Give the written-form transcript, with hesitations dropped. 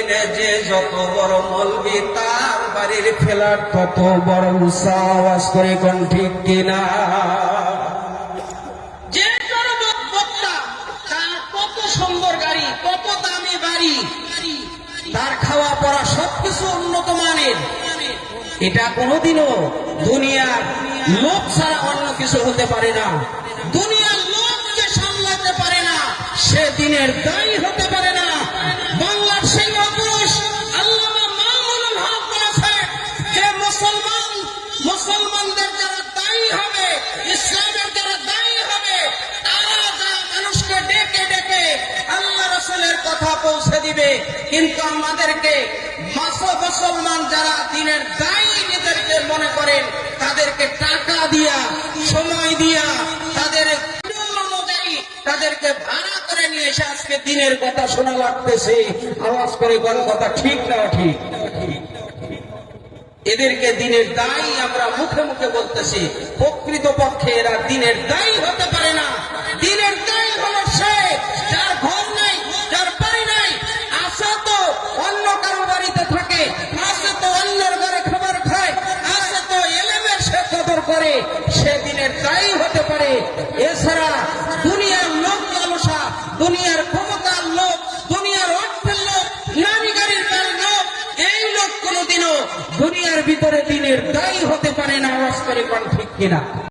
জমিনে যে যত বড় মলবি তার বাড়ির ফ্ল্যাট তত বড় উঁচা, আওয়াজ করে কোন ঠিক কিনা? যে বক্তা তার কত সুন্দর গাড়ি, কত দামি বাড়ি, তার খাওয়া পড়া সবকিছু উন্নত মানের, এটা কোনোদিনও দুনিয়ার লোক ছাড়া অন্য কিছু হতে পারে না। দুনিয়ার লোককে সামলাতে পারে না, সে দিনের দায়ী হতে পারে না। বাংলার সেই পুরুষ আল্লামা মামুনুল হক বলেছেন যে মুসলমানদের যারা দায়ী হবে, ইসলামের যারা দায়ী হবে, তারা যা মানুষকে ডেকে ডেকে আল্লাহ রাসূলের কথা পৌঁছে দিবে। কিন্তু আমাদেরকে মুসলমান যারা দিনের দায়ী নিজেদেরকে মনে করেন, তাদেরকে টাকা দিয়া, সময় দিয়া, তাদের অনুযায়ী তাদেরকে ভাড়া করে নিয়ে এসে আজকে দিনের কথা শোনা লাগতেছে। আওয়াজ করে কোন কথা ঠিক না ঠিক? এদেরকে দিনের দায়ী আমরা মুখে মুখে বলতেছি, প্রকৃত পক্ষে এরা দিনের দায়ী হতে পারে না। দিনের দায়ী হলো সে যার ঘর নাই, যার বাড়ি নাই, আছে তো অন্য কারো বাড়িতে থাকে, আছে তো অন্যের ঘরে খাবার খায়, আছে তো এলেমের সে কদর করে, সে দিনের দায়ী হতে পারে। এছাড়া দুনিয়ার লোক লালসা, দুনিয়ার ক্ষমতার লোক, দুনিয়ার অর্থের লোক, নারী গাড়ির লোক, এই লোক কোনোদিনও দুনিয়ার ভিতরে দিনের দায়ী হতে পারে না। আওয়াজ করে কোন ঠিক কিনা?